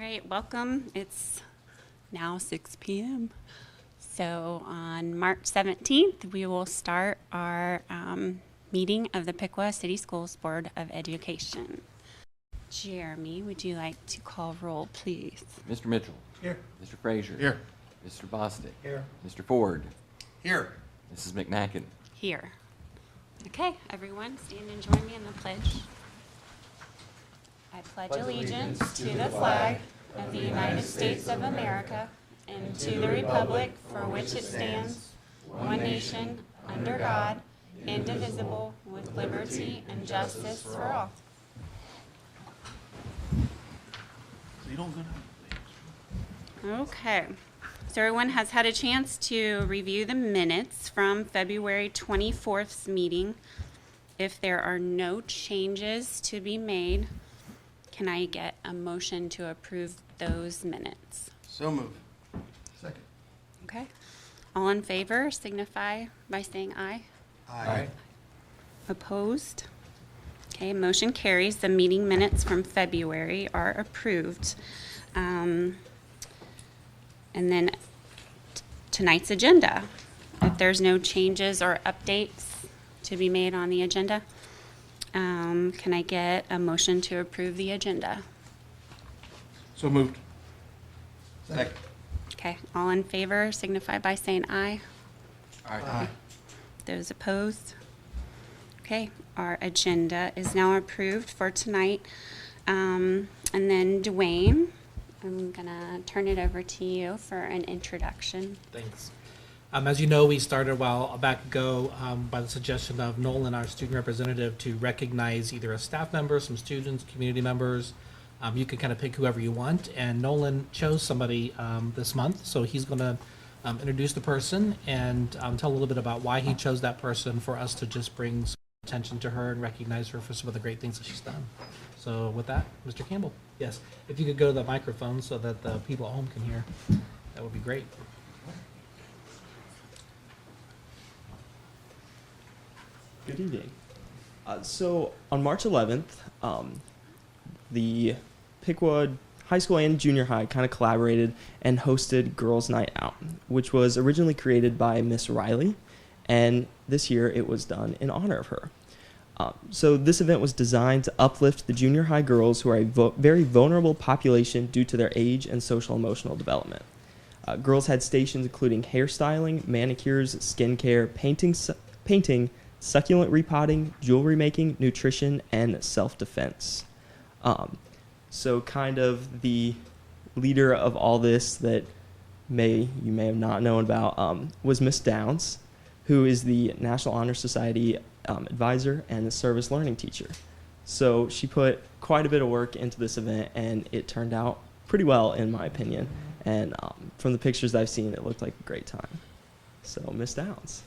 All right, welcome. It's now 6 p.m. So on March 17th, we will start our meeting of the Piqua City Schools Board of Education. Jeremy, would you like to call roll, please? Mr. Mitchell. Here. Mr. Frazier. Here. Mr. Bostic. Here. Mr. Ford. Here. Mrs. McNacken. Here. Okay, everyone, stand and join me in the pledge. I pledge allegiance to the flag of the United States of America and to the republic for which it stands, one nation, under God, indivisible, with liberty and justice for all. Okay, so everyone has had a chance to review the minutes from February 24th's meeting. If there are no changes to be made, can I get a motion to approve those minutes? So moved. Second. Okay, all in favor signify by saying aye. Aye. Opposed? Okay, motion carries. The meeting minutes from February are approved. And then tonight's agenda. If there's no changes or updates to be made on the agenda, can I get a motion to approve the agenda? So moved. Second. Okay, all in favor signify by saying aye. Aye. Those opposed? Okay, our agenda is now approved for tonight. And then Dwayne, I'm gonna turn it over to you for an introduction. Thanks. As you know, we started a while back ago by the suggestion of Nolan, our student representative, to recognize either a staff member, some students, community members. You can kind of pick whoever you want, and Nolan chose somebody this month, so he's going to introduce the person and tell a little bit about why he chose that person for us to just bring some attention to her and recognize her for some of the great things that she's done. So with that, Mr. Campbell, yes, if you could go to the microphone so that the people at home can hear, that would be great. Good evening. So on March 11th, the Piqua High School and Junior High kind of collaborated and hosted Girls Night Out, which was originally created by Miss Riley, and this year it was done in honor of her. So this event was designed to uplift the junior high girls who are a very vulnerable population due to their age and social emotional development. Girls had stations including hairstyling, manicures, skincare, painting, succulent repotting, jewelry making, nutrition, and self-defense. So kind of the leader of all this that you may have not known about was Miss Downs, who is the National Honor Society advisor and the service learning teacher. So she put quite a bit of work into this event, and it turned out pretty well, in my opinion. And from the pictures that I've seen, it looked like a great time. So Miss Downs.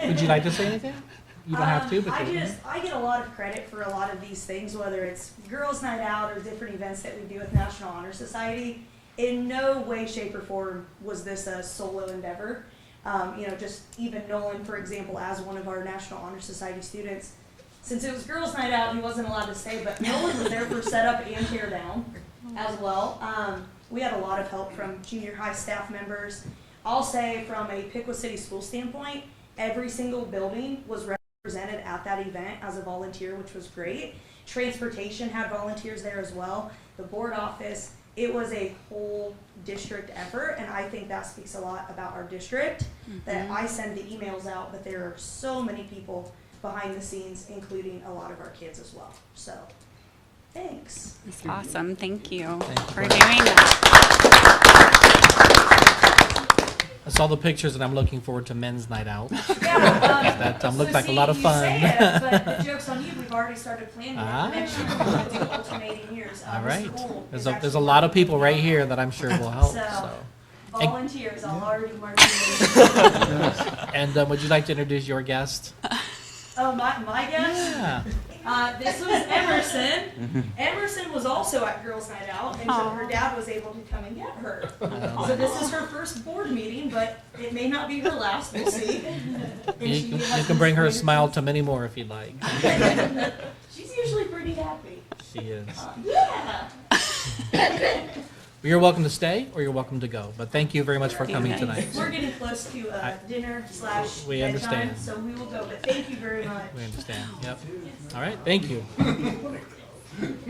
Would you like to say anything? You don't have to, but I get a lot of credit for a lot of these things, whether it's Girls Night Out or different events that we do with National Honor Society. In no way, shape, or form was this a solo endeavor. Just even Nolan, for example, as one of our National Honor Society students, since it was Girls Night Out, he wasn't allowed to stay, but Nolan was there for setup and tear down as well. We had a lot of help from junior high staff members. I'll say from a Piqua City School standpoint, every single building was represented at that event as a volunteer, which was great. Transportation had volunteers there as well. The board office, it was a whole district effort, and I think that speaks a lot about our district, that I send the emails out, but there are so many people behind the scenes, including a lot of our kids as well. So, thanks. That's awesome. Thank you Thank you for very doing that. I saw the pictures and I'm looking forward to men's night out. Yeah, That looked like a lot of you fun. say it, but the joke's on you. We've already started planning it. The next year we're going to do alternating years. All The right. school is There's a actually lot of working people with right the here that I'm sure will help. So. volunteers. I'll already mark you. And would you like to introduce your guest? Oh, my guest? Yeah. This was Emerson. Emerson was also at Girls Night Out, and so her dad was able to come and get her. So this is her first board meeting, but it may not be her last. We'll see. And You can bring her a smile to many more if you'd like. She's usually pretty happy. She is. Yeah. You're welcome to stay or you're welcome to go. But thank you very much for coming tonight. We're getting close to dinner / We bedtime, understand. so we will go. But thank you very much. We understand. Yep. All right. Thank you. Dinner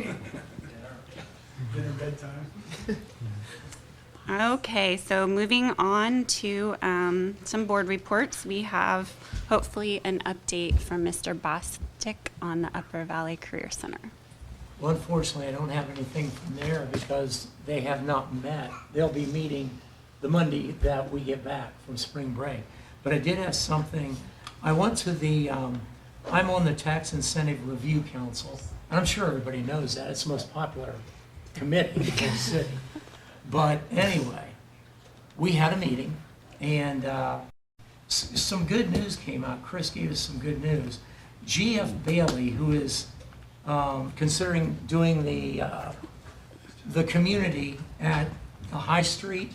bedtime. Okay, so moving on to some board reports. We have hopefully an update from Mr. Bostic on the Upper Valley Career Center. Well, unfortunately, I don't have anything from there because they have not met. They'll be meeting the Monday that we get back from spring break. But I did have something. I went to I'm on the Tax Incentive Review Council. And I'm sure everybody knows that. It's the most popular committee in the city. But anyway, we had a meeting and some good news came out. Chris gave us some good news. G.F. Bailey, who is considering doing the community at the High Street,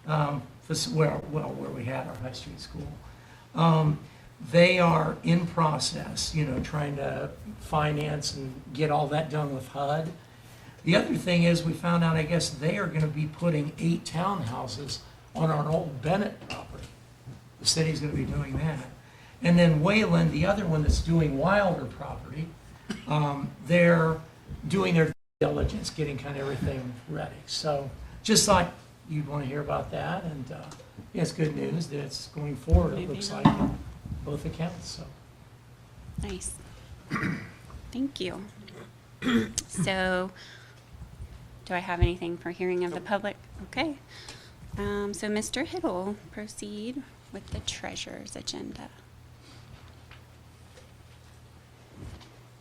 where we had our High Street school. They are in process, trying to finance and get all that done with HUD. The other thing is we found out, I guess, they are going to be putting 8 townhouses on our old Bennett property. The city's going to be doing that. And then Wayland, the other one that's doing Wilder property, they're doing their diligence, getting kind of everything ready. So just thought you'd want to hear about that. And yeah, it's good news that it's going forward, it looks like, in both accounts. So. Nice. Thank you. So, do I have anything for hearing of the public? Okay. So Mr. Hiddle, proceed with the treasurer's agenda.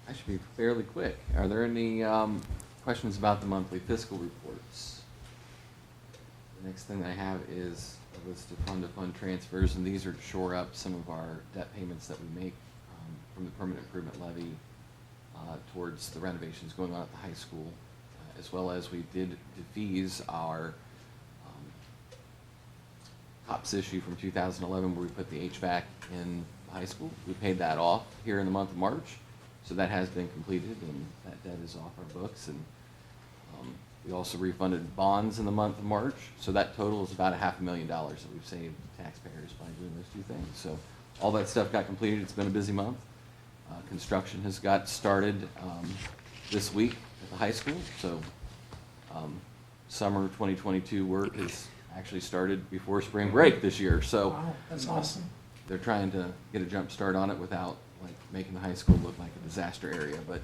I should be fairly quick. Are there any questions about the monthly fiscal reports? The next thing I have is a list of fund-to-fund transfers, and these are to shore up some of our debt payments that we make from the permanent improvement levy towards the renovations going on at the high school, as well as we did defease our COPS issue from 2011 where we put the HVAC in high school. We paid that off here in the month of March. So that has been completed, and that debt is off our books. And we also refunded bonds in the month of March. So that total is about $500,000 that we've saved taxpayers by doing those two things. So all that stuff got completed. It's been a busy month. Construction has got started this week at the high school. So summer 2022 work has actually started before spring break this year. So Wow, that's awesome. they're trying to get a jump start on it without making the high school look like a disaster area, but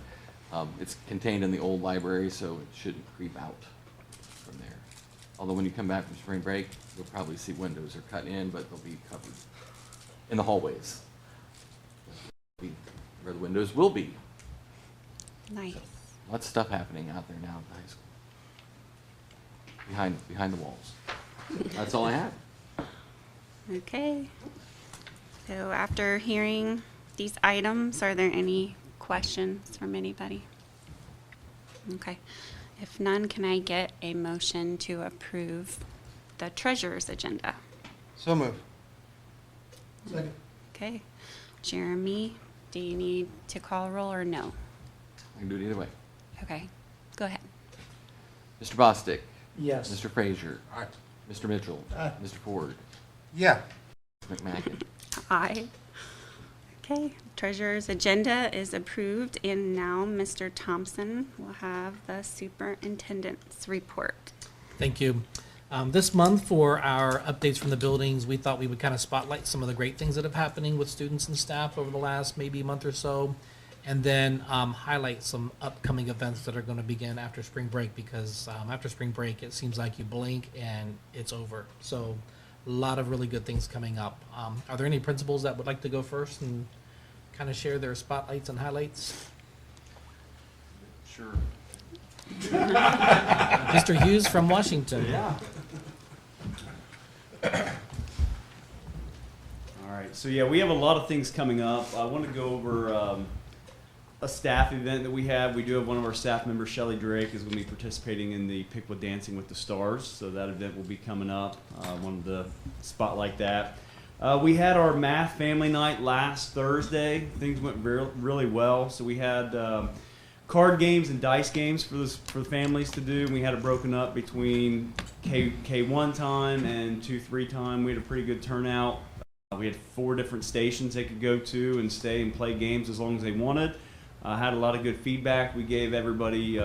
it's contained in the old library, so it shouldn't creep out from there. Although when you come back from spring break, you'll probably see windows are cut in, but they'll be covered in the hallways where the windows will be. Nice. Lots of stuff happening out there now at the high school. Behind the walls. That's all I have. Okay. So after hearing these items, are there any questions from anybody? Okay. If none, can I get a motion to approve the treasurer's agenda? So move. Second. Okay. Jeremy, do you need to call roll or no? I can do it either way. Okay. Go ahead. Mr. Bostic. Yes. Mr. Frazier. Aye. Mr. Mitchell. Aye. Mr. Ford. Yeah. Mr. McMacken. Aye. Okay, treasurer's agenda is approved, and now Mr. Thompson will have the superintendent's report. Thank you. This month for our updates from the buildings, we thought we would kind of spotlight some of the great things that have happening with students and staff over the last maybe month or so, and then highlight some upcoming events that are going to begin after spring break, because after spring break, it seems like you blink and it's over. So a lot of really good things coming up. Are there any principals that would like to go first and kind of share their spotlights and highlights? Sure. Mr. Hughes from Washington. Yeah. All right. So yeah, we have a lot of things coming up. I want to go over a staff event that we have. We do have one of our staff members, Shelly Drake, is going to be participating in the Piqua Dancing with the Stars. So that event will be coming up. Wanted to spotlight that. We had our math family night last Thursday. Things went really well. So we had card games and dice games for the families to do. We had it broken up between K1 time and 2-3 time. We had a pretty good turnout. We had 4 different stations they could go to and stay and play games as long as they wanted. Had a lot of good feedback. We gave everybody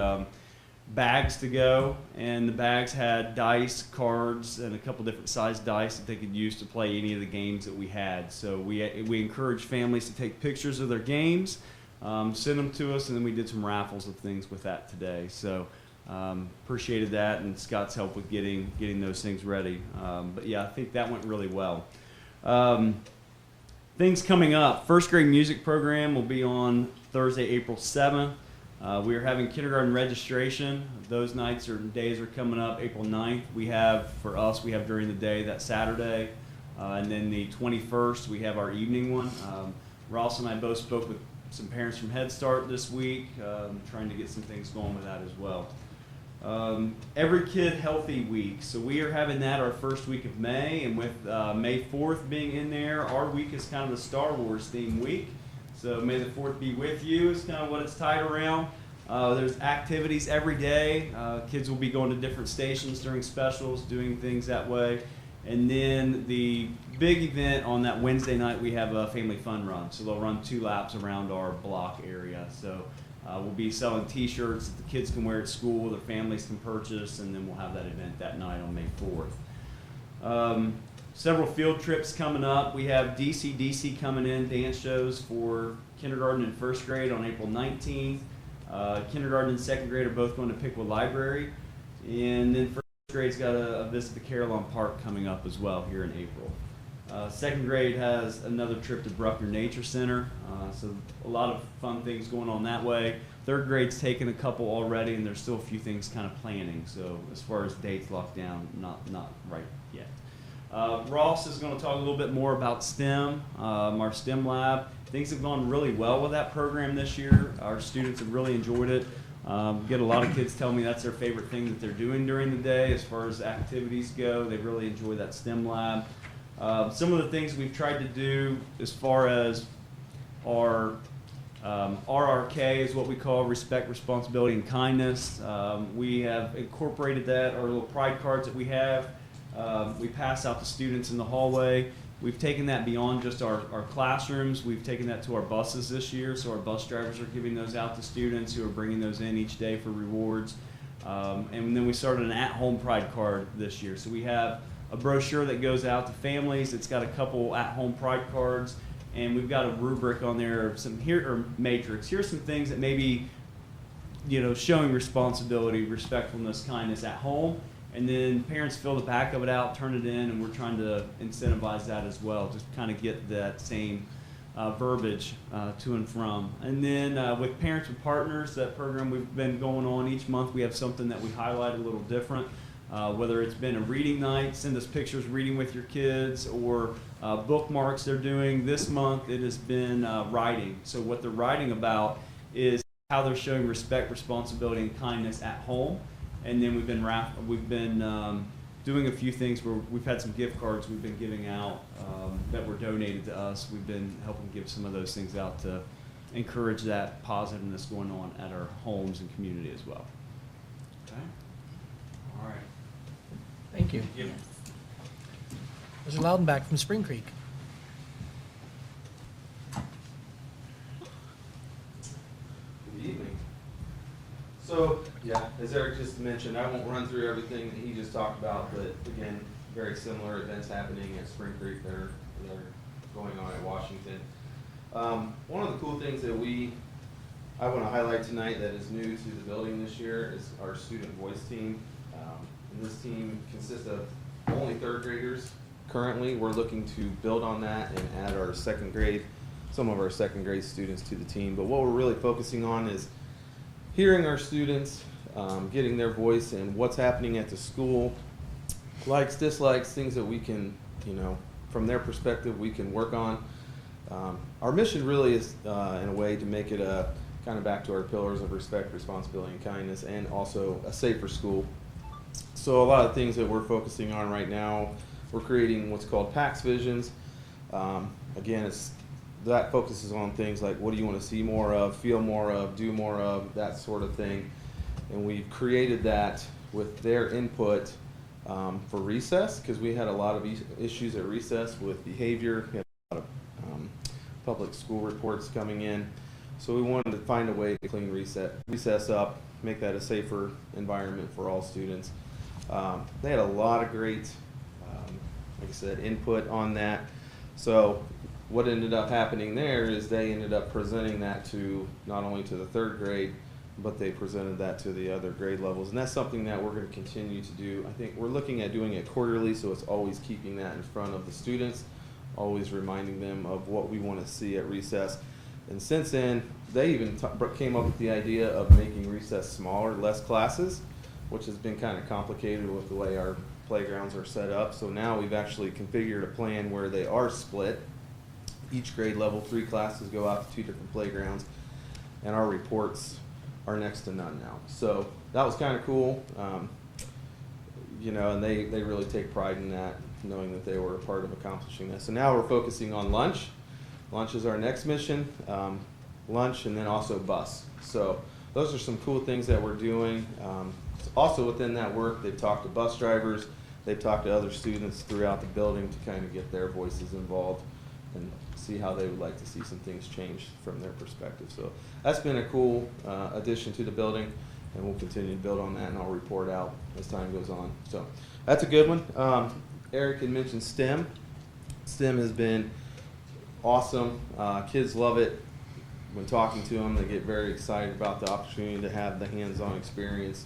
bags to go, and the bags had dice, cards, and a couple different sized dice that they could use to play any of the games that we had. So we encouraged families to take pictures of their games, send them to us, and then we did some raffles of things with that today. So appreciated that and Scott's help with getting those things ready. But yeah, I think that went really well. Things coming up. First grade music program will be on Thursday, April 7th. We are having kindergarten registration. Those nights or days are coming up. April 9th, we have during the day that Saturday. And then the 21st, we have our evening one. Ross and I both spoke with some parents from Head Start this week, trying to get some things going with that as well. Every Kid Healthy Week. So we are having that our first week of May, and with May 4th being in there, our week is kind of the Star Wars theme week. So May the 4th be with you is kind of what it's tied around. There's activities every day. Kids will be going to different stations during specials, doing things that way. And then the big event on that Wednesday night, we have a family fun run. So they'll run 2 laps around our block area. So we'll be selling t-shirts that the kids can wear at school, their families can purchase, and then we'll have that event that night on May 4th. Several field trips coming up. We have DC coming in, dance shows for kindergarten and first grade on April 19th. Kindergarten and second grade are both going to Piqua Library. And then first grade's got a visit to Carillon Park coming up as well here in April. Second grade has another trip to Bruckner Nature Center. So a lot of fun things going on that way. Third grade's taken a couple already, and there's still a few things kind of planning. So as far as dates locked down, not right yet. Ross is going to talk a little bit more about STEM, our STEM lab. Things have gone really well with that program this year. Our students have really enjoyed it. Get a lot of kids tell me that's their favorite thing that they're doing during the day as far as activities go. They really enjoy that STEM lab. Some of the things we've tried to do as far as our RRK is what we call respect, responsibility, and kindness. We have incorporated that, our little pride cards that we have. We pass out to students in the hallway. We've taken that beyond just our classrooms. We've taken that to our buses this year, so our bus drivers are giving those out to students who are bringing those in each day for rewards. And then we started an at-home pride card this year. So we have a brochure that goes out to families. It's got a couple at-home pride cards, and we've got a rubric on there or matrix. Here's some things that maybe, showing responsibility, respectfulness, kindness at home. And then parents fill the back of it out, turn it in, and we're trying to incentivize that as well, just kind of get that same verbiage to and from. And then with Parents with Partners, that program we've been going on each month, we have something that we highlight a little different. Whether it's been a reading night, send us pictures reading with your kids, or bookmarks they're doing. This month it has been writing. So what they're writing about is how they're showing respect, responsibility, and kindness at home. And then we've been doing a few things where we've had some gift cards we've been giving out that were donated to us. We've been helping give some of those things out to encourage that positiveness going on at our homes and community as well. Okay. All right. Thank you. Yes. Mr. Loudenback from Spring Creek. Good evening. So, yeah, as Eric just mentioned, I won't run through everything that he just talked about, but again, very similar events happening at Spring Creek that are going on at Washington. One of the cool things that I want to highlight tonight that is new to the building this year is our student voice team. And this team consists of only third graders. Currently, we're looking to build on that and add some of our second grade students to the team. But what we're really focusing on is hearing our students, getting their voice and what's happening at the school, likes, dislikes, things that we can, from their perspective, we can work on. Our mission really is, in a way, to make it a kind of back to our pillars of respect, responsibility, and kindness, and also a safer school. So a lot of things that we're focusing on right now, we're creating what's called PAX visions. Again, that focuses on things like what do you want to see more of, feel more of, do more of, that sort of thing. And we've created that with their input for recess, because we had a lot of issues at recess with behavior. We had a lot of public school reports coming in. So we wanted to find a way to clean recess up, make that a safer environment for all students. They had a lot of great, like I said, input on that. So what ended up happening there is they ended up presenting that to not only to the third grade, but they presented that to the other grade levels. And that's something that we're going to continue to do. I think we're looking at doing it quarterly, so it's always keeping that in front of the students, always reminding them of what we want to see at recess. And since then, they even came up with the idea of making recess smaller, less classes, which has been kind of complicated with the way our playgrounds are set up. So now we've actually configured a plan where they are split. Each grade level, 3 classes go out to 2 different playgrounds, and our reports are next to none now. So that was kind of cool, you know, and they really take pride in that, knowing that they were a part of accomplishing that. So now we're focusing on lunch. Lunch is our next mission, lunch, and then also bus. So those are some cool things that we're doing. Also within that work, they've talked to bus drivers, they've talked to other students throughout the building to kind of get their voices involved and see how they would like to see some things change from their perspective. So that's been a cool addition to the building, and we'll continue to build on that, and I'll report out as time goes on. So that's a good one. Eric had mentioned STEM. STEM has been awesome. Kids love it. When talking to them, they get very excited about the opportunity to have the hands-on experience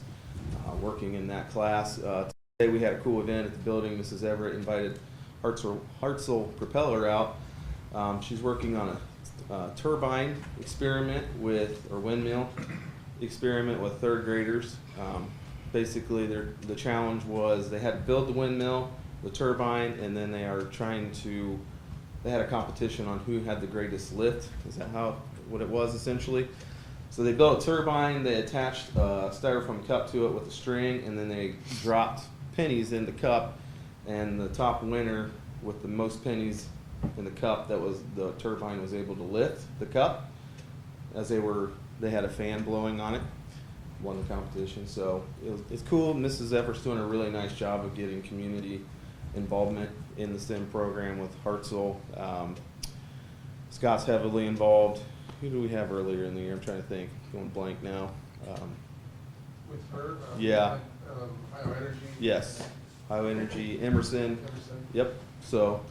working in that class. Today we had a cool event at the building. Mrs. Everett invited Hartzell Propeller out. She's working on a turbine experiment or windmill experiment with third graders. Basically, the challenge was they had to build the windmill, the turbine, and then they had a competition on who had the greatest lift. Is that what it was essentially? So they built a turbine, they attached a styrofoam cup to it with a string, and then they dropped pennies in the cup, and the top winner with the most pennies in the cup, the turbine was able to lift the cup as they had a fan blowing on it, won the competition. So it's cool. Mrs. Everett's doing a really nice job of getting community involvement in the STEM program with Hartzell. Scott's heavily involved. Who do we have earlier in the year? I'm trying to think. Going blank now. With her? Yeah. High Energy? Yes. High Energy. Emerson. Emerson. Yep. So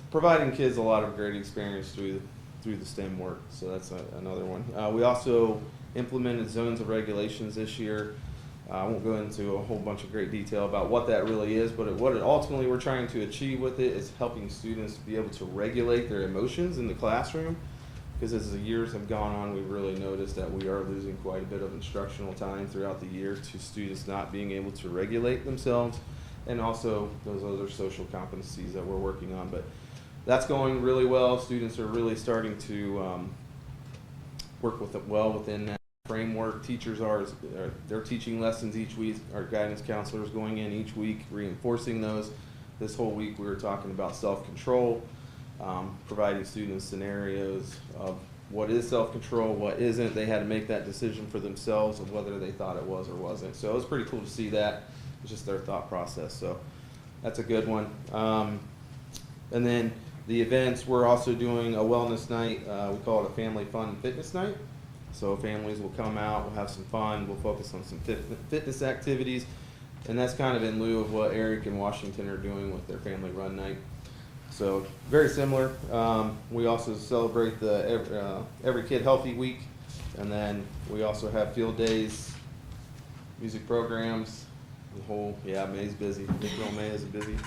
providing kids a lot of great experience through the STEM work. So that's another one. We also implemented zones of regulations this year. I won't go into a whole bunch of great detail about what that really is, but what it ultimately we're trying to achieve with it is helping students be able to regulate their emotions in the classroom. Because as the years have gone on, we've really noticed that we are losing quite a bit of instructional time throughout the year to students not being able to regulate themselves, and also those other social competencies that we're working on. But that's going really well. Students are really starting to work with it well within that framework. Teachers they're teaching lessons each week. Our guidance counselors going in each week, reinforcing those. This whole week we were talking about self-control, providing students scenarios of what is self-control, what isn't. They had to make that decision for themselves of whether they thought it was or wasn't. So it was pretty cool to see that. It's just their thought process. So that's a good one. And then the events, we're also doing a wellness night. We call it a family fun and fitness night. So families will come out, we'll have some fun, we'll focus on some fitness activities. And that's kind of in lieu of what Eric and Washington are doing with their family run night. So very similar. We also celebrate the Every Kid Healthy Week, and then we also have field days, music programs, the whole, May's busy. April, May is a busy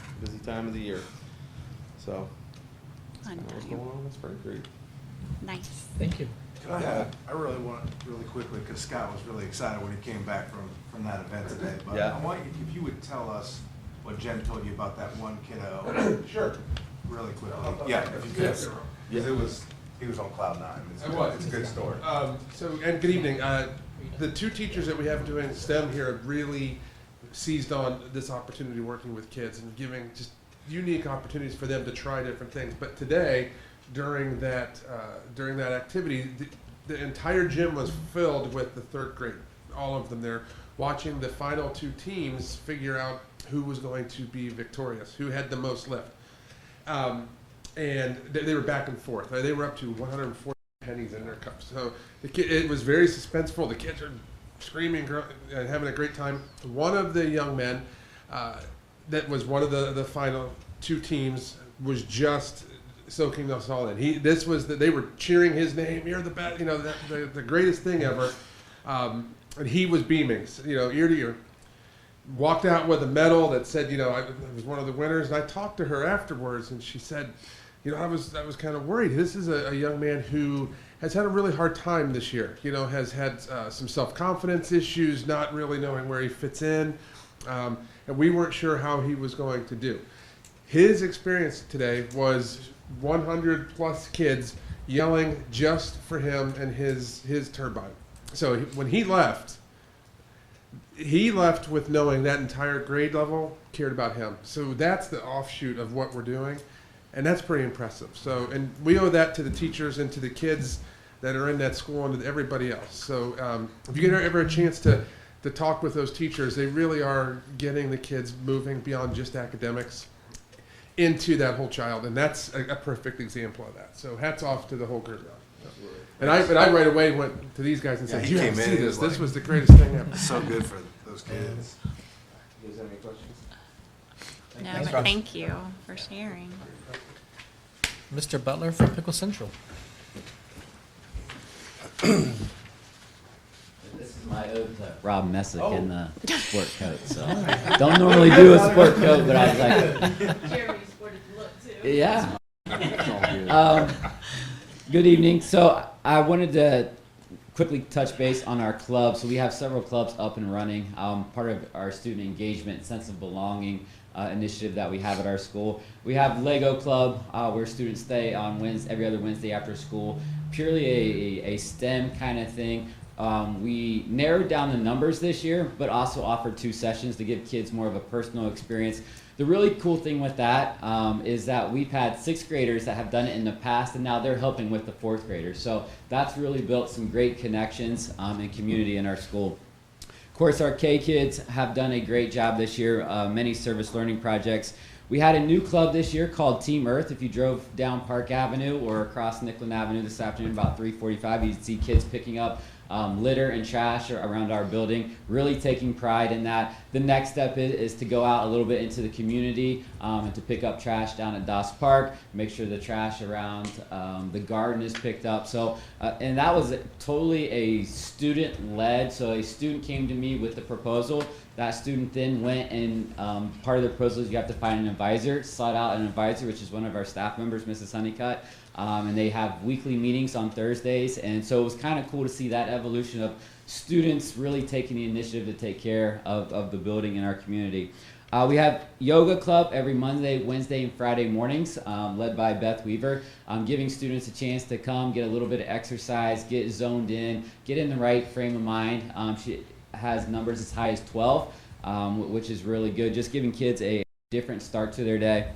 time of the year. So Fun that's what's time. going on in Spring Creek. Nice. Thank you. I really want, really quickly, because Scott was really excited when he came back from that event today. But Yeah. I want you, if you would tell us what Jen told you about that one kiddo. Sure. Really quickly. Yeah, if you could. Yeah. It was he was on cloud nine. It's, I was. it's a good story. And good evening. The two teachers that we have doing STEM here have really seized on this opportunity working with kids and giving just unique opportunities for them to try different things. But today, during that activity, the entire gym was filled with the third grade. All of them there, watching the final two teams figure out who was going to be victorious, who had the most lift. And they were back and forth. They were up to 140 pennies in their cups. So it was very suspenseful. The kids are screaming and having a great time. One of the young men that was one of the final two teams was just soaking us all in. They were cheering his name. You're the best, the greatest thing ever. And he was beaming, ear to ear. Walked out with a medal that said, I was one of the winners. And I talked to her afterwards, and she said, I was kind of worried. This is a young man who has had a really hard time this year. Has had some self-confidence issues, not really knowing where he fits in, and we weren't sure how he was going to do. His experience today was 100 plus kids yelling just for him and his turbine. So when he left with knowing that entire grade level cared about him. So that's the offshoot of what we're doing, and that's pretty impressive. So, and we owe that to the teachers and to the kids that are in that school and to everybody else. So if you get ever a chance to talk with those teachers, they really are getting the kids moving beyond just academics into that whole child, and that's a perfect example of that. So hats off to the whole group. And I right away went to these guys and said, he "You have came to in, see he this. was This like- was the greatest thing ever." So good for those kids. You guys have any questions? No, but thank you for sharing. Mr. Butler from Piqua Central. This is my ode to Rob Messick in the sport coat. So don't normally do a sport coat, but I was like, Jeremy sported the look too. yeah. It's all good. Good evening. So I wanted to quickly touch base on our club. So we have several clubs up and running. Part of our student engagement, sense of belonging initiative that we have at our school. We have Lego Club, where students stay on every other Wednesday after school. Purely a STEM kind of thing. We narrowed down the numbers this year, but also offered 2 sessions to give kids more of a personal experience. The really cool thing with that is that we've had 6th graders that have done it in the past, and now they're helping with the 4th graders. So that's really built some great connections and community in our school. Of course, our K kids have done a great job this year, many service learning projects. We had a new club this year called Team Earth. If you drove down Park Avenue or across Nickland Avenue this afternoon about 3:45, you'd see kids picking up litter and trash around our building, really taking pride in that. The next step is to go out a little bit into the community and to pick up trash down at Doss Park, make sure the trash around the garden is picked up. So, and that was totally a student-led, so a student came to me with the proposal. That student then went and part of the proposal is you have to find an advisor, sought out an advisor, which is one of our staff members, Mrs. Honeycutt. And they have weekly meetings on Thursdays, and so it was kind of cool to see that evolution of students really taking the initiative to take care of the building in our community. We have yoga club every Monday, Wednesday, and Friday mornings, led by Beth Weaver, giving students a chance to come, get a little bit of exercise, get zoned in, get in the right frame of mind. She has numbers as high as 12, which is really good, just giving kids a different start to their day.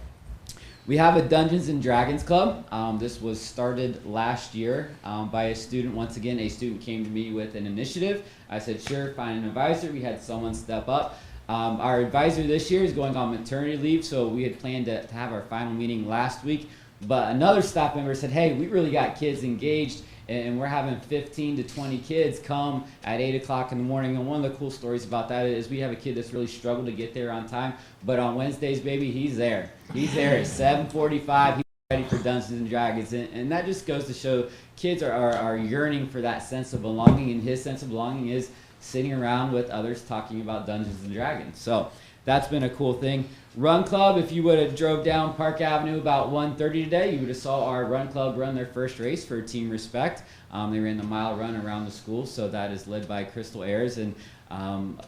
We have a Dungeons and Dragons Club. This was started last year by a student. Once again, a student came to me with an initiative. I said, sure, find an advisor. We had someone step up. Our advisor this year is going on maternity leave, so we had planned to have our final meeting last week. But another staff member said, hey, we really got kids engaged, and we're having 15 to 20 kids come at 8 o'clock in the morning. And one of the cool stories about that is we have a kid that's really struggled to get there on time, but on Wednesdays, baby, he's there. He's there at 7:45. He's ready for Dungeons and Dragons. And that just goes to show kids are yearning for that sense of belonging, and his sense of belonging is sitting around with others talking about Dungeons and Dragons. So that's been a cool thing. Run Club, if you would have drove down Park Avenue about 1:30 today, you would have saw our Run Club run their first race for Team Respect. They ran the mile run around the school, so that is led by Crystal Ayers. And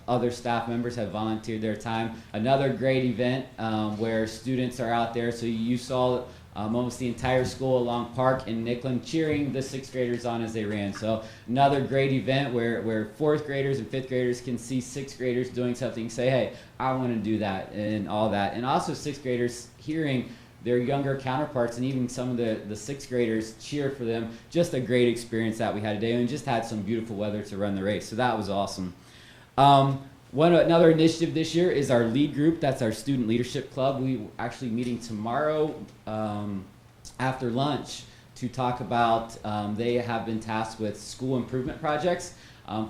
Other staff members have volunteered their time. Another great event where students are out there. So you saw almost the entire school along Park and Nicklin cheering the sixth graders on as they ran. So another great event where fourth graders and fifth graders can see sixth graders doing something, say, hey, I want to do that and all that. And also sixth graders hearing their younger counterparts and even some of the sixth graders cheer for them. Just a great experience that we had today, and just had some beautiful weather to run the race. So that was awesome. Another initiative this year is our lead group. That's our student leadership club. We actually meeting tomorrow after lunch to talk about, they have been tasked with school improvement projects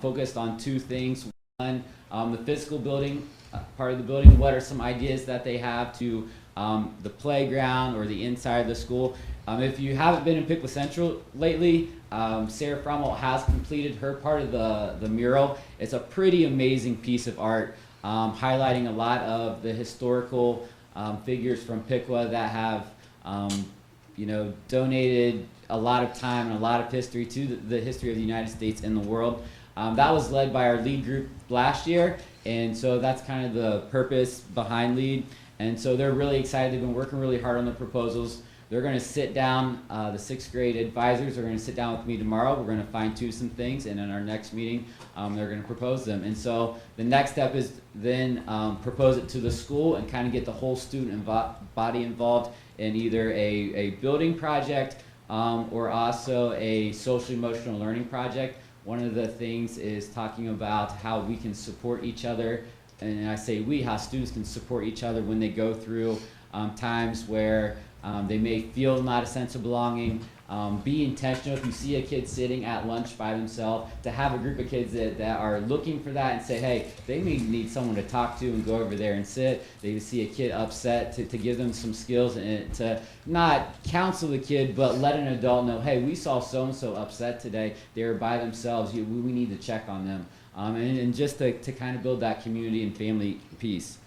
focused on two things. One, the physical building, part of the building. What are some ideas that they have to the playground or the inside of the school? If you haven't been in Piqua Central lately, Sarah Frommel has completed her part of the mural. It's a pretty amazing piece of art, highlighting a lot of the historical figures from Piqua that have, donated a lot of time and a lot of history to the history of the United States and the world. That was led by our lead group last year, and so that's kind of the purpose behind lead. And so they're really excited. They've been working really hard on the proposals. They're going to sit down, the sixth grade advisors are going to sit down with me tomorrow. We're going to fine tune some things, and in our next meeting, they're going to propose them. And so the next step is then propose it to the school and kind of get the whole student body involved in either a building project or also a social emotional learning project. One of the things is talking about how we can support each other, and I say we, how students can support each other when they go through times where they may feel not a sense of belonging. Be intentional. If you see a kid sitting at lunch by themselves, to have a group of kids that are looking for that and say, hey, they may need someone to talk to, and go over there and sit. They see a kid upset, to give them some skills and to not counsel the kid, but let an adult know, hey, we saw so-and-so upset today. They were by themselves. We need to check on them. And just to kind of build that community and family piece.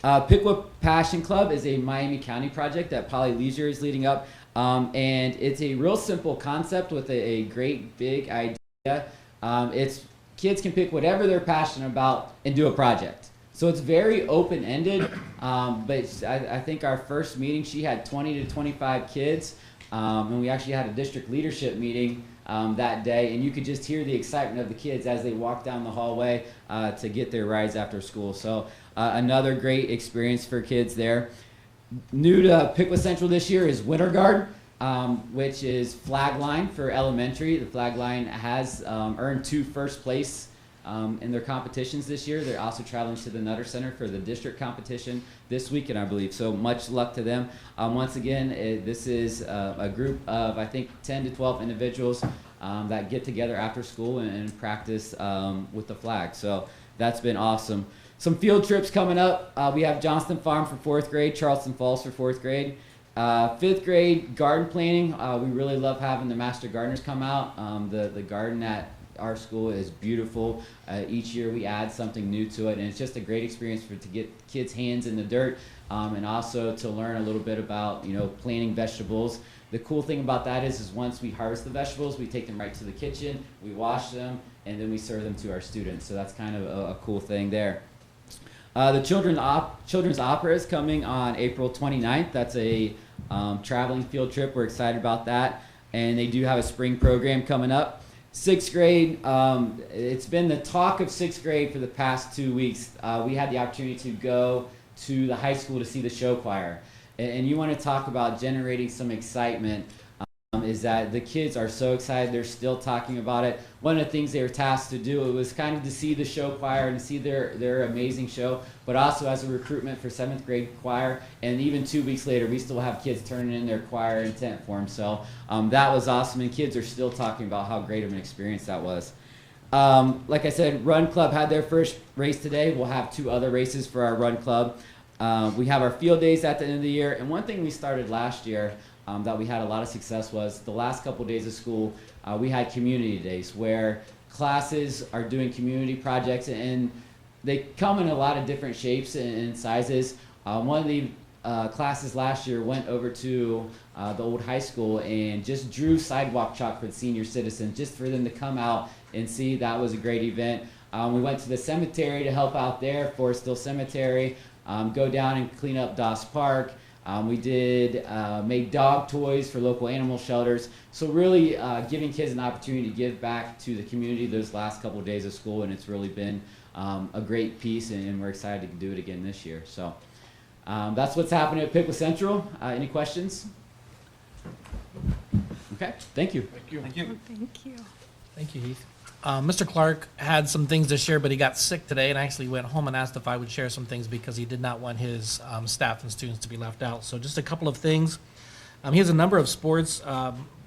Piqua Passion Club is a Miami County project that Polly Leisure is leading up, and it's a real simple concept with a great big idea. It's kids can pick whatever they're passionate about and do a project. So it's very open-ended, but I think our first meeting, she had 20 to 25 kids, and we actually had a district leadership meeting that day, and you could just hear the excitement of the kids as they walked down the hallway to get their rides after school. So another great experience for kids there. New to Piqua Central this year is Winterguard, which is flag line for elementary. The flag line has earned 2 first place in their competitions this year. They're also traveling to the Nutter Center for the district competition this weekend, I believe. So much luck to them. Once again, this is a group of, I think, 10 to 12 individuals that get together after school and practice with the flag. So that's been awesome. Some field trips coming up. We have Johnston Farm for 4th grade, Charleston Falls for 4th grade. 5th grade garden planting. We really love having the master gardeners come out. The garden at our school is beautiful. Each year we add something new to it, and it's just a great experience to get kids' hands in the dirt, and also to learn a little bit about planting vegetables. The cool thing about that is once we harvest the vegetables, we take them right to the kitchen, we wash them, and then we serve them to our students. So that's kind of a cool thing there. The children's opera is coming on April 29th. That's a traveling field trip. We're excited about that. And they do have a spring program coming up. 6th grade, it's been the talk of 6th grade for the past 2 weeks. We had the opportunity to go to the high school to see the show choir. And you want to talk about generating some excitement. Is that the kids are so excited, they're still talking about it. One of the things they were tasked to do, it was kind of to see the show choir and to see their amazing show, but also as a recruitment for 7th grade choir. And even 2 weeks later, we still have kids turning in their choir intent forms. So that was awesome, and kids are still talking about how great of an experience that was. Like I said, Run Club had their first race today. We'll have 2 other races for our Run Club. We have our field days at the end of the year, and one thing we started last year that we had a lot of success was the last couple days of school, we had community days where classes are doing community projects, and they come in a lot of different shapes and sizes. One of the classes last year went over to the old high school and just drew sidewalk chalk for the senior citizens, just for them to come out and see. That was a great event. We went to the cemetery to help out there, Forest Hill Cemetery, go down and clean up Doss Park. We did make dog toys for local animal shelters. So really giving kids an opportunity to give back to the community those last couple of days of school, and it's really been a great piece, and we're excited to do it again this year. So that's what's happening at Piqua Central. Any questions? Okay, thank you. Thank you. Thank you. Thank you, Heath. Mr. Clark had some things to share, but he got sick today and actually went home and asked if I would share some things because he did not want his staff and students to be left out. So just a couple of things. He has a number of sports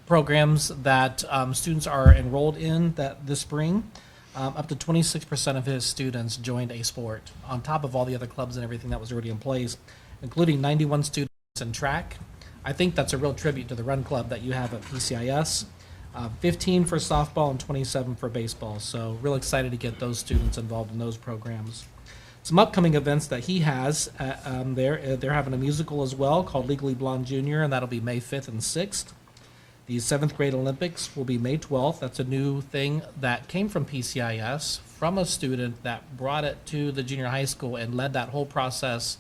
programs that students are enrolled in this spring. Up to 26% of his students joined a sport, on top of all the other clubs and everything that was already in place, including 91 students in track. I think that's a real tribute to the run club that you have at PCIS. 15 for softball and 27 for baseball. So real excited to get those students involved in those programs. Some upcoming events that he has they're having a musical as well called Legally Blonde Junior, and that'll be May 5th and 6th. The 7th grade Olympics will be May 12th. That's a new thing that came from PCIS, from a student that brought it to the junior high school and led that whole process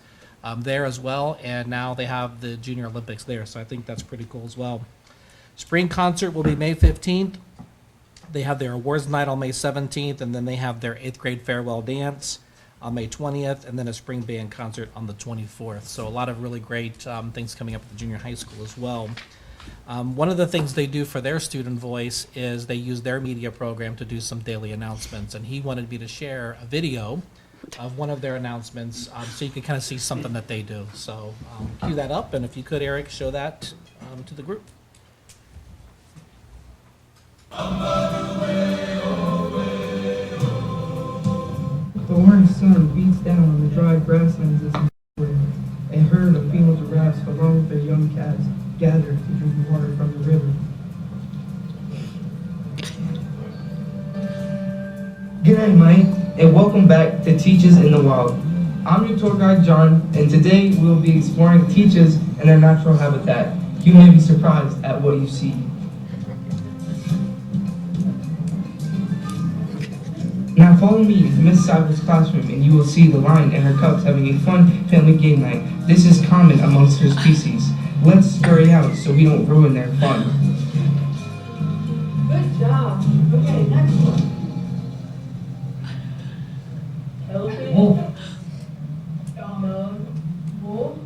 there as well. And now they have the Junior Olympics there. So I think that's pretty cool as well. Spring concert will be May 15th. They have their awards night on May 17th, and then they have their 8th grade farewell dance on May 20th, and then a spring band concert on the 24th. So a lot of really great things coming up at the junior high school as well. One of the things they do for their student voice is they use their media program to do some daily announcements, and he wanted me to share a video of one of their announcements so you can kind of see something that they do. So cue that up, and if you could, Eric, show that to the group. The orange sun beats down on the dry grasslands this morning. A herd of female giraffes, along with their young calves, gather to drink water from the river. Good night, Mike, and welcome back to Teachers in the Wild. I'm your tour guide, John, and today we'll be exploring teachers and their natural habitat. You may be surprised at what you see. Now follow me to Miss Cyber's classroom and you will see the lion and her cubs having a fun family game night. This is common amongst her species. Let's scurry out so we don't ruin their fun. Good job. Okay, next one. Elephant. Wolf. Wolf.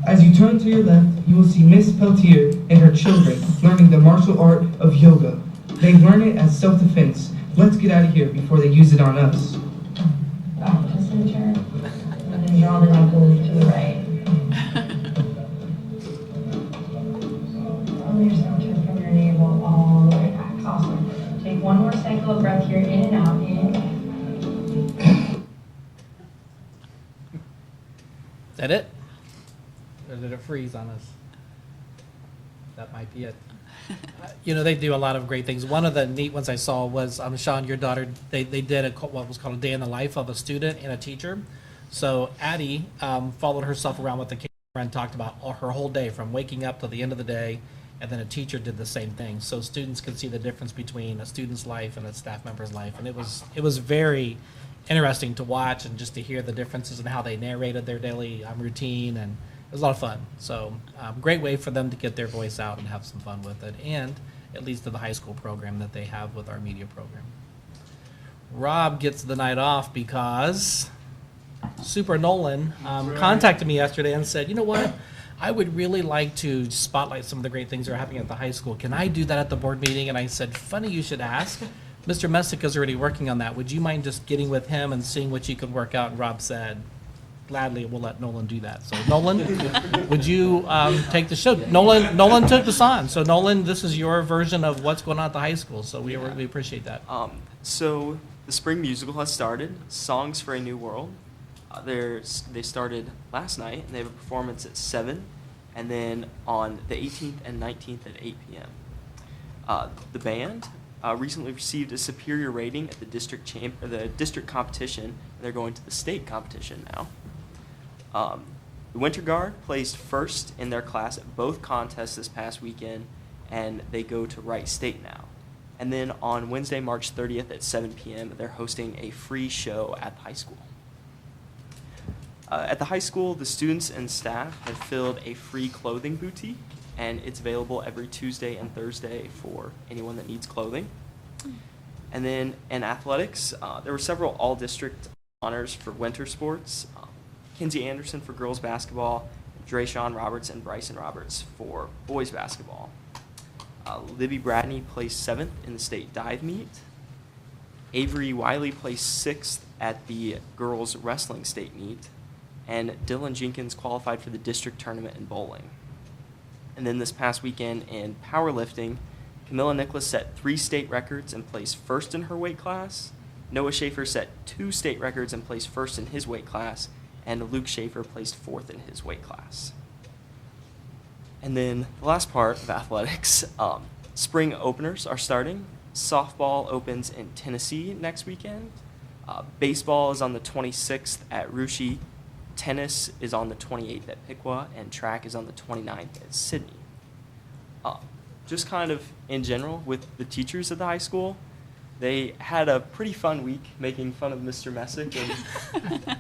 As you turn to your left, you will see Miss Peltier and her children learning the martial art of yoga. They learn it as self-defense. Let's get out of here before they use it on us. Back to center. And then draw the knuckles to the right. Roll your center from your navel all the way back. Awesome. Take one more cycle of breath here, in and out. In. Is that it? Or did it freeze on us? That might be it. They do a lot of great things. One of the neat ones I saw was, Sean, your daughter, they did what was called a day in the life of a student and a teacher. So Addie followed herself around with the camera and talked about her whole day from waking up to the end of the day, and then a teacher did the same thing. So students could see the difference between a student's life and a staff member's life. And it was very interesting to watch and just to hear the differences in how they narrated their daily routine, and it was a lot of fun. So great way for them to get their voice out and have some fun with it. And it leads to the high school program that they have with our media program. Rob gets the night off because Super Nolan contacted me yesterday and said, you know what? I would really like to spotlight some of the great things that are happening at the high school. Can I do that at the board meeting? And I said, funny you should ask. Mr. Messick is already working on that. Would you mind just getting with him and seeing what you could work out? And Rob said, gladly, we'll let Nolan do that. So Nolan, would you take the show? Nolan took this on. So Nolan, this is your version of what's going on at the high school. So we appreciate that. So the spring musical has started, Songs for a New World. They started last night, and they have a performance at 7, and then on the 18th and 19th at 8 p.m. The band recently received a superior rating at the district competition, and they're going to the state competition now. The Winterguard placed first in their class at both contests this past weekend, and they go to Wright State now. And then on Wednesday, March 30th at 7 p.m., they're hosting a free show at the high school. At the high school, the students and staff have filled a free clothing boutique, and it's available every Tuesday and Thursday for anyone that needs clothing. And then in athletics, there were several all-district honors for winter sports. Kinsey Anderson for girls basketball, Drayshawn Roberts and Bryson Roberts for boys basketball. Libby Bradney placed 7th in the state dive meet. Avery Wiley placed 6th at the girls wrestling state meet. And Dylan Jenkins qualified for the district tournament in bowling. And then this past weekend in powerlifting, Camilla Nicholas set 3 state records and placed first in her weight class. Noah Schaefer set 2 state records and placed first in his weight class. And Luke Schaefer placed 4th in his weight class. And then the last part of athletics, spring openers are starting. Softball opens in Tennessee next weekend. Baseball is on the 26th at Rushi. Tennis is on the 28th at Piqua, and track is on the 29th at Sydney. Just kind of in general with the teachers at the high school, they had a pretty fun week making fun of Mr. Messick and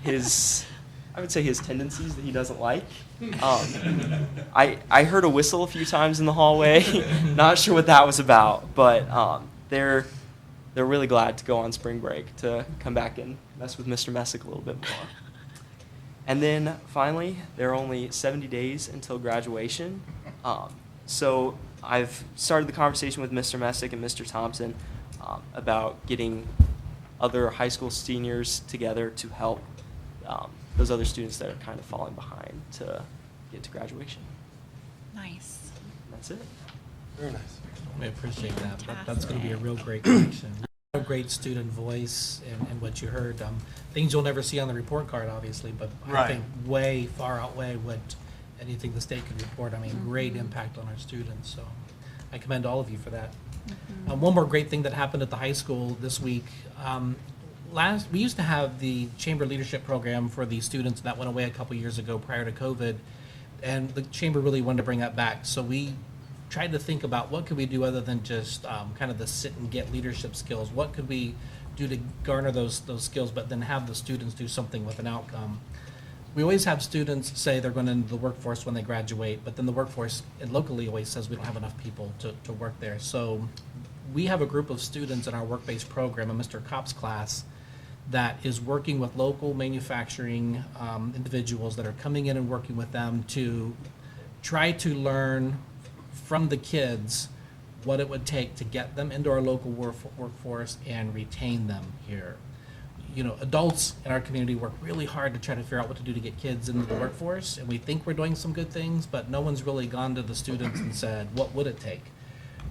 his, I would say, his tendencies that he doesn't like. I heard a whistle a few times in the hallway. Not sure what that was about, but they're really glad to go on spring break to come back and mess with Mr. Messick a little bit more. And then finally, there are only 70 days until graduation. So I've started the conversation with Mr. Messick and Mr. Thompson about getting other high school seniors together to help those other students that are kind of falling behind to get to graduation. Nice. That's it. Very nice. I appreciate that. That's going to be a real great connection. A great student voice and what you heard. Things you'll never see on the report card, obviously, but I Right. think way far outweigh what anything the state could report. I mean, great impact on our students. So I commend all of you for that. One more great thing that happened at the high school this week. We used to have the Chamber Leadership Program for the students that went away a couple years ago prior to COVID, and the Chamber really wanted to bring that back. So we tried to think about what could we do other than just kind of the sit and get leadership skills. What could we do to garner those skills, but then have the students do something with an outcome? We always have students say they're going into the workforce when they graduate, but then the workforce and locally always says we don't have enough people to work there. So we have a group of students in our work-based program, a Mr. Kopp's class, that is working with local manufacturing individuals that are coming in and working with them to try to learn from the kids what it would take to get them into our local workforce and retain them here. You know, adults in our community work really hard to try to figure out what to do to get kids into the workforce, and we think we're doing some good things, but no one's really gone to the students and said, what would it take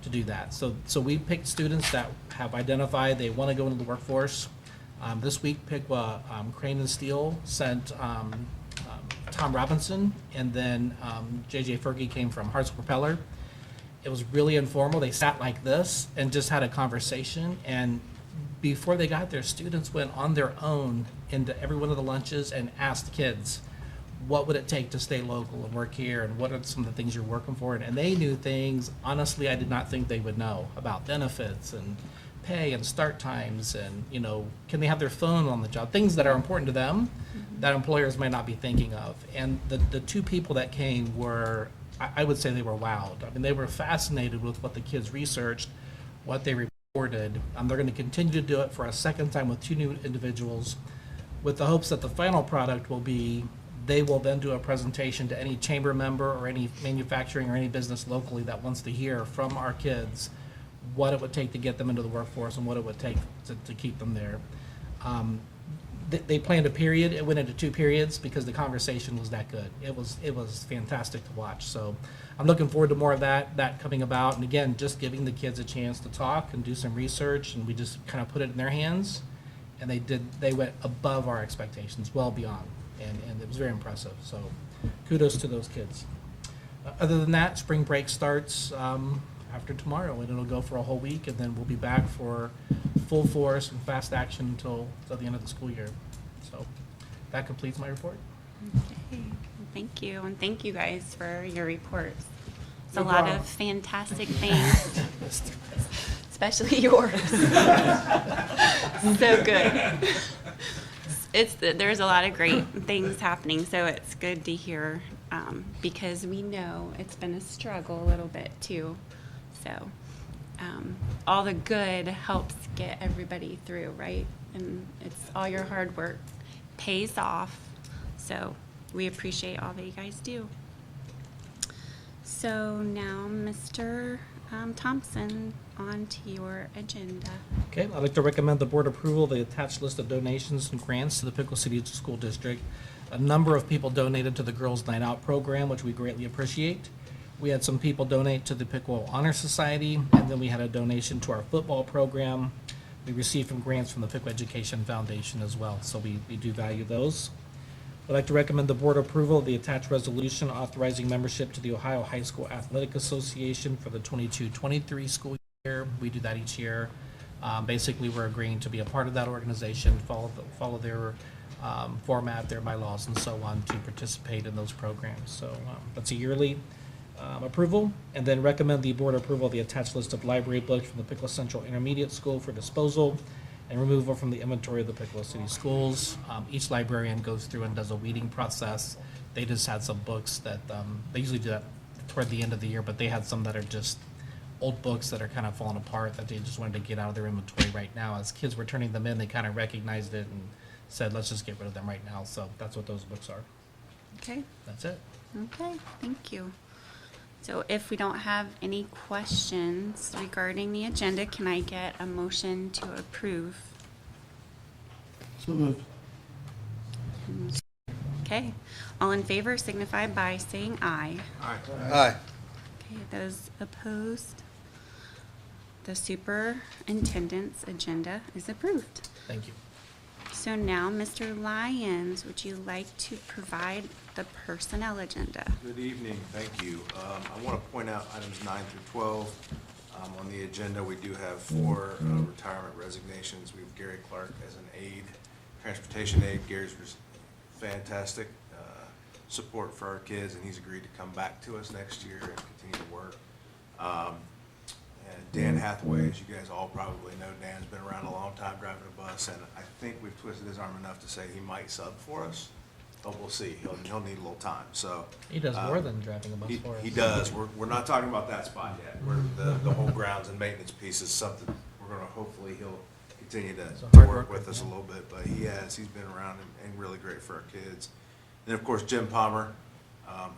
to do that? So we picked students that have identified they want to go into the workforce. This week, Piqua Crane and Steel sent Tom Robinson, and then JJ Fergie came from Hearts Propeller. It was really informal. They sat like this and just had a conversation, and before they got there, students went on their own into every one of the lunches and asked kids, what would it take to stay local and work here, and what are some of the things you're working for? And they knew things, honestly, I did not think they would know about benefits and pay and start times, and, you know, can they have their phone on the job? Things that are important to them that employers might not be thinking of. And the 2 people that came were, I would say they were wowed. I mean, they were fascinated with what the kids researched, what they reported. They're going to continue to do it for a second time with 2 new individuals, with the hopes that the final product will be, they will then do a presentation to any chamber member or any manufacturing or any business locally that wants to hear from our kids what it would take to get them into the workforce and what it would take to keep them there. They planned a period. It went into 2 periods because the conversation was that good. It was fantastic to watch. So I'm looking forward to more of that coming about. And again, just giving the kids a chance to talk and do some research, and we just kind of put it in their hands. And they went above our expectations, well beyond. And it was very impressive. So kudos to those kids. Other than that, spring break starts after tomorrow, and it'll go for a whole week, and then we'll be back for full force and fast action until the end of the school year. So that completes my report. Okay, Thank you, and thank you guys for your reports. It's a No lot problem. of fantastic things, especially yours. So good. There's a lot of great things happening, so it's good to hear, because we know it's been a struggle a little bit too. So all the good helps get everybody through, right? And it's all your hard work pays off. So we appreciate all that you guys do. So now, Mr. Thompson, on to your agenda. Okay, I'd like to recommend the board approval of the attached list of donations and grants to the Piqua City School District. A number of people donated to the Girls Night Out program, which we greatly appreciate. We had some people donate to the Piqua Honor Society, and then we had a donation to our football program. We received some grants from the Piqua Education Foundation as well, so we do value those. I'd like to recommend the board approval of the attached resolution authorizing membership to the Ohio High School Athletic Association for the 22-23 school year. We do that each year. Basically, we're agreeing to be a part of that organization, follow their format, their bylaws, and so on to participate in those programs. So that's a yearly approval. And then recommend the board approval of the attached list of library books from the Piqua Central Intermediate School for disposal and removal from the inventory of the Piqua City Schools. Each librarian goes through and does a weeding process. They just had some books that, they usually do that toward the end of the year, but they had some that are just old books that are kind of falling apart that they just wanted to get out of their inventory right now. As kids were turning them in, they kind of recognized it and said, let's just get rid of them right now. So that's what those books are. Okay. That's it. Okay, thank you. So if we don't have any questions regarding the agenda, can I get a motion to approve? So moved. Okay, all in favor signify by saying aye. Aye. Okay, those opposed? The superintendent's agenda is approved. Thank you. So now, Mr. Lyons, would you like to provide the personnel agenda? Good evening, thank you. I want to point out items 9 through 12. On the agenda, we do have 4 retirement resignations. We have Gary Clark as an aide, transportation aide. Gary's fantastic support for our kids, and he's agreed to come back to us next year and continue to work. And Dan Hathaway, as you guys all probably know, Dan's been around a long time driving a bus, and I think we've twisted his arm enough to say he might sub for us. But we'll see. He'll need a little time. So He does more than driving a bus for us. he does. We're not talking about that spot yet. The whole grounds and maintenance piece is something we're going to hopefully he'll continue to hard work worker, with us a yeah. little bit. But he's been around and really great for our kids. And of course Jim Palmer,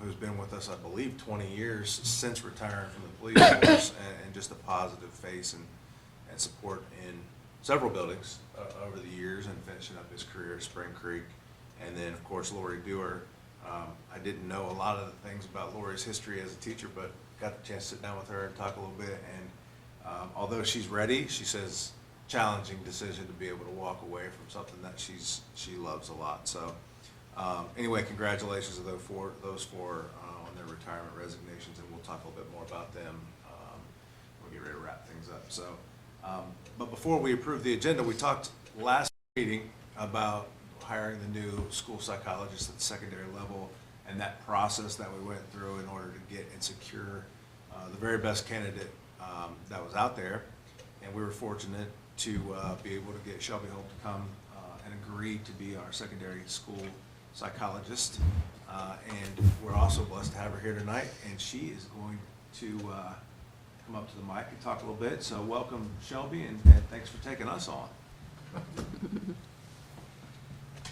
who's been with us I believe 20 years since retiring from the police force, and just a positive face and support in several buildings over the years, and finishing up his career at Spring Creek. And then, of course, Lori Dewar. I didn't know a lot of the things about Lori's history as a teacher, but got the chance to sit down with her and talk a little bit. And although she's ready, she says challenging decision to be able to walk away from something that she loves a lot. So anyway, congratulations to those four on their retirement resignations, and we'll talk a little bit more about them when we get ready to wrap things up. So, but before we approve the agenda, we talked last meeting about hiring the new school psychologist at the secondary level, and that process that we went through in order to get and secure the very best candidate that was out there. And we were fortunate to be able to get Shelby Holt to come and agree to be our secondary school psychologist. And we're also blessed to have her here tonight, and she is going to come up to the mic and talk a little bit. So welcome, Shelby, and thanks for taking us on.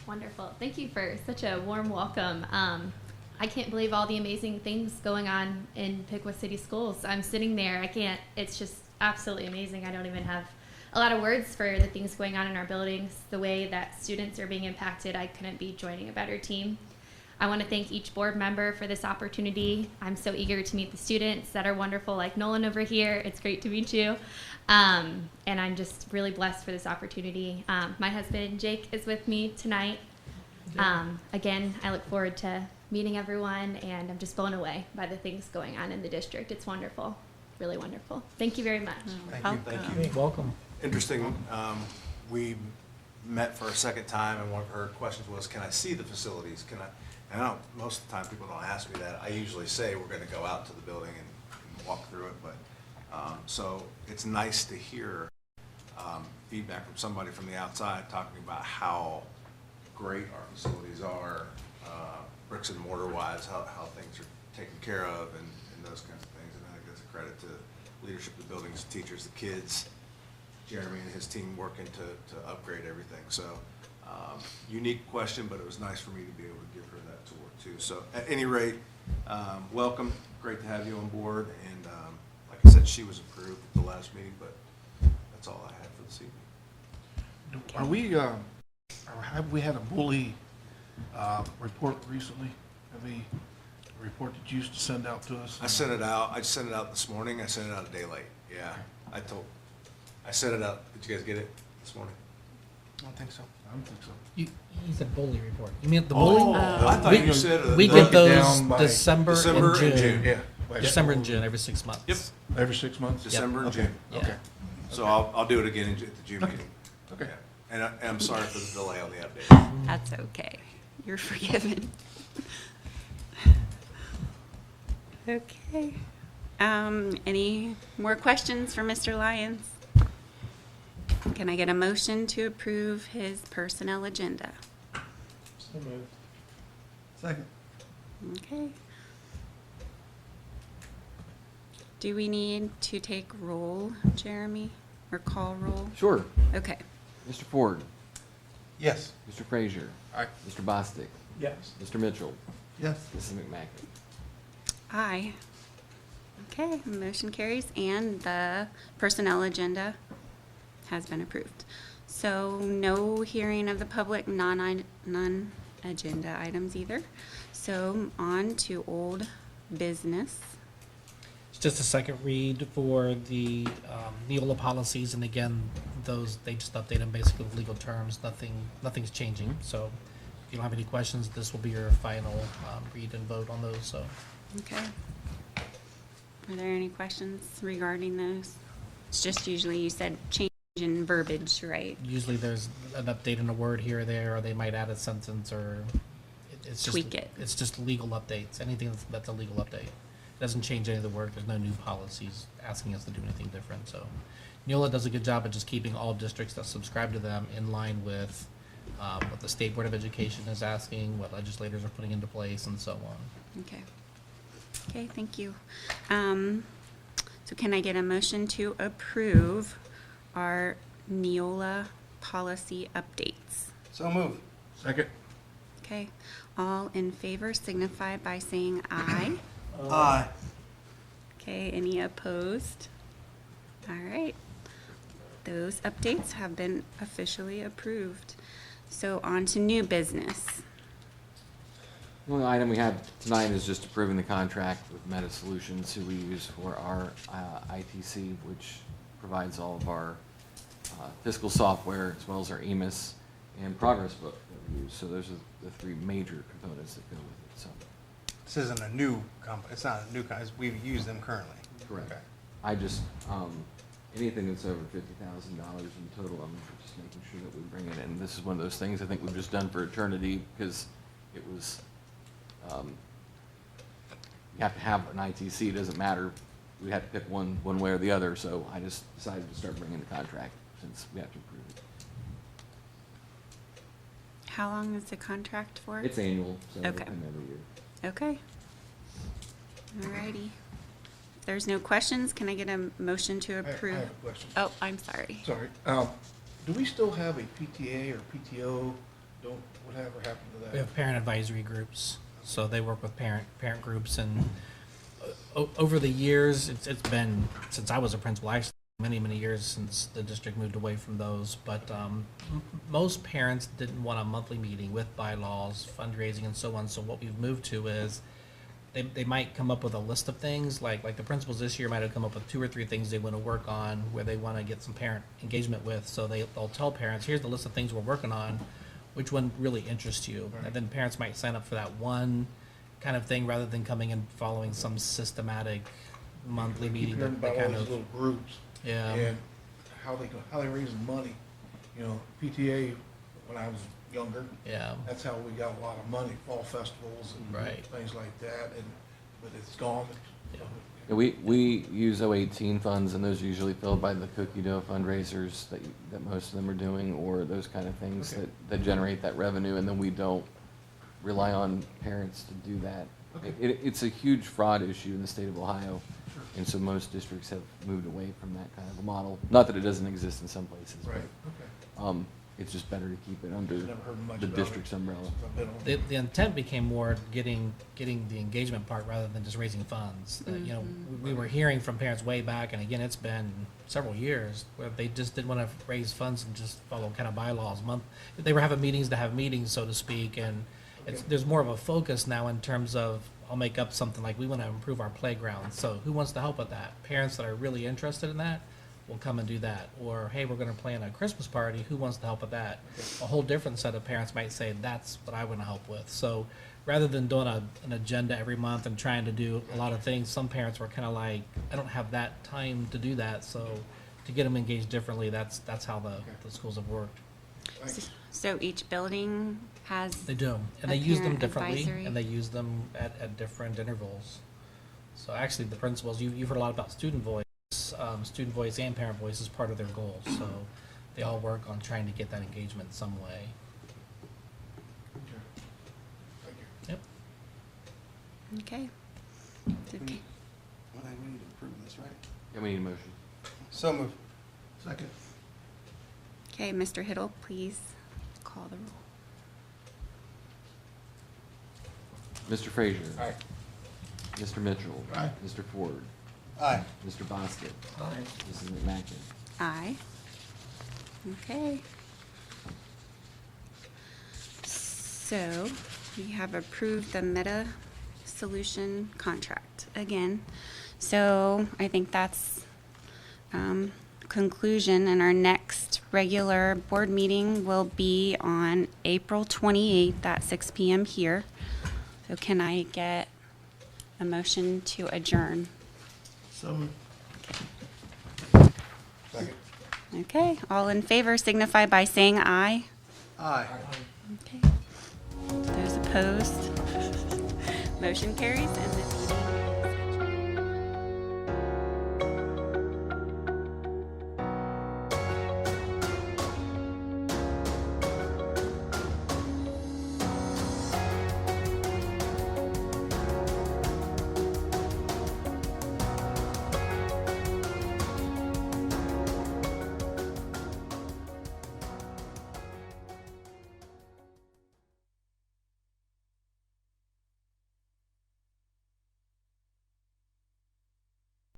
Wonderful. Thank you for such a warm welcome. I can't believe all the amazing things going on in Piqua City Schools. I'm sitting there. It's just absolutely amazing. I don't even have a lot of words for the things going on in our buildings, the way that students are being impacted. I couldn't be joining a better team. I want to thank each board member for this opportunity. I'm so eager to meet the students that are wonderful, like Nolan over here. It's great to meet you. And I'm just really blessed for this opportunity. My husband, Jake, is with me tonight. Again, I look forward to meeting everyone, and I'm just blown away by the things going on in the district. It's wonderful, really wonderful. Thank you very much. Thank you. Welcome. Interesting. We met for a second time, and one of her questions was, "Can I see the facilities? And most of the time, people don't ask me that. I usually say we're going to go out to the building and walk through it, but, so it's nice to hear feedback from somebody from the outside talking about how great our facilities are, bricks and mortar wise, how things are taken care of and those kinds of things. And I think that's a credit to leadership of the buildings, the teachers, the kids, Jeremy and his team working to upgrade everything. So unique question, but it was nice for me to be able to give her that tour too. So at any rate, welcome. Great to have you on board. And like I said, she was approved at the last meeting, but that's all I had for this evening. Are we, or have we had a bully report recently? Have we, a report that you used to send out to us? I sent it out. I sent it out this morning. I sent it out a day late. Yeah, I sent it out. Did you guys get it this morning? I don't think so. I don't think so. You said bully report. You mean the Oh, bully? I thought you said We break get it those down by December and June. Yeah. December and June, every 6 months. Yep. Every 6 months? December and Okay. June. Yeah. Okay. So I'll do it again at the June Okay. meeting. Okay. Yeah. And I'm sorry for the delay on the update. That's okay. You're forgiven. Okay. Any more questions for Mr. Lyons? Can I get a motion to approve his personnel agenda? So moved. Second. Okay. Do we need to take roll, Jeremy, or call roll? Sure. Okay. Mr. Ford, Yes. Mr. Frazier, Aye. Mr. Bostic, Yes. Mr. Mitchell, Yes. Mrs. McMacken. Aye. Okay, motion carries, and the personnel agenda has been approved. So no hearing of the public, non-agenda items either. So on to old business. It's just a second read for the Neola policies, and again, those, they just update them basically with legal terms. Nothing's changing. So if you don't have any questions, this will be your final read and vote on those. So Okay. Are there any questions regarding those? It's just usually you said change in verbiage, right? usually there's an update in a word here or there, or they might add a sentence, or it's just Tweak it. It's just legal updates. Anything that's a legal update. It doesn't change any of the work. There's no new policies asking us to do anything different. So Neola does a good job of just keeping all districts that subscribe to them in line with what the State Board of Education is asking, what legislators are putting into place, and so on. Okay. Okay, thank you. So can I get a motion to approve our Neola policy updates? So move. Second. Okay, all in favor signify by saying aye. Aye. Okay, any opposed? All right. Those updates have been officially approved. So on to new business. The only item we have tonight is just approving the contract with Meta Solutions, who we use for our ITC, which provides all of our fiscal software, as well as our EMIS and progress book that we use. So those are the three major components that go with it. So This isn't a new company, it's not a new company, we've used them currently. correct. Okay. I just anything that's over $50,000 in total, I'm just making sure that we bring it in. This is one of those things I think we've just done for eternity because it was. You have to have an ITC. It doesn't matter. We have to pick one way or the other. So I just decided to start bringing the contract since we have to approve it. How long is the contract for? It's annual, so Okay. it'll come every year. Okay. Alrighty. If there's no questions, can I get a motion to approve? I have a question. Oh, I'm sorry. Sorry. Do we still have a PTA or PTO? Whatever happened to that? We have parent advisory groups, so they work with parent groups, and over the years, it's been since I was a principal, actually many years since the district moved away from those. But most parents didn't want a monthly meeting with bylaws, fundraising, and so on. So what we've moved to is they might come up with a list of things, like the principals this year might have come up with 2 or 3 things they want to work on, where they want to get some parent engagement with. So they'll tell parents, here's the list of things we're working on. Which one really interests you? Right. And then parents might sign up for that one kind of thing rather than coming and following some systematic monthly Keep meeting hearing that about all kind these of, little groups yeah. and how they raising money. You know, PTA when I was younger. Yeah. That's how we got a lot of money, fall festivals and Right. things like that, but it's gone. Yeah, we use 018 funds, and those are usually filled by the cookie dough fundraisers that most of them are doing, or those kind of things Okay. that generate that revenue, and then we don't rely on parents to do that. Okay. It's a huge fraud issue in the state of Ohio, and so most districts have moved away from that kind of a model. Not that it doesn't exist in some places, Right, but okay. It's just better to keep it under Never heard much the about it. district's umbrella. I've been on- The intent became more getting the engagement part rather than just raising funds. You know, we were hearing from parents way back, and again, it's been several years where they just didn't want to raise funds and just follow kind of bylaws. They were having meetings to have meetings, so to speak, and there's more of a focus now in terms of, I'll make up something like, we want to improve our playground. So who wants to help with that? Parents that are really interested in that will come and do that. Or, hey, we're going to plan a Christmas party. Who wants to help with that? A whole different set of parents might say, that's what I want to help with. So rather than doing an agenda every month and trying to do a lot of things, some parents were kind of like, I don't have that time to do that. So to get them engaged differently, that's how the schools have worked. So each building has. They do, and a they use them parent differently, advisory? and they use them at different intervals. So actually, the principals, you've heard a lot about student voice. Student voice and parent voice is part of their goals, so they all work on trying to get that engagement some way. Thank you. Yep. Okay. Okay. Well, then we need to approve this, right? Yeah, we need a motion. So move. Second. Okay, Mr. Hiddle, please call the roll. Mr. Frazier. Aye. Mr. Mitchell. Aye. Mr. Ford. Aye. Mr. Bostic. Aye. Mrs. McMacken. Aye. Okay. So we have approved the Meta Solution contract again. So I think that's conclusion, and our next regular board meeting will be on April 28th at 6 p.m. here. So can I get a motion to adjourn? Second. Okay, all in favor signify by saying aye. Aye. Okay. Those opposed? Motion carries, and the meeting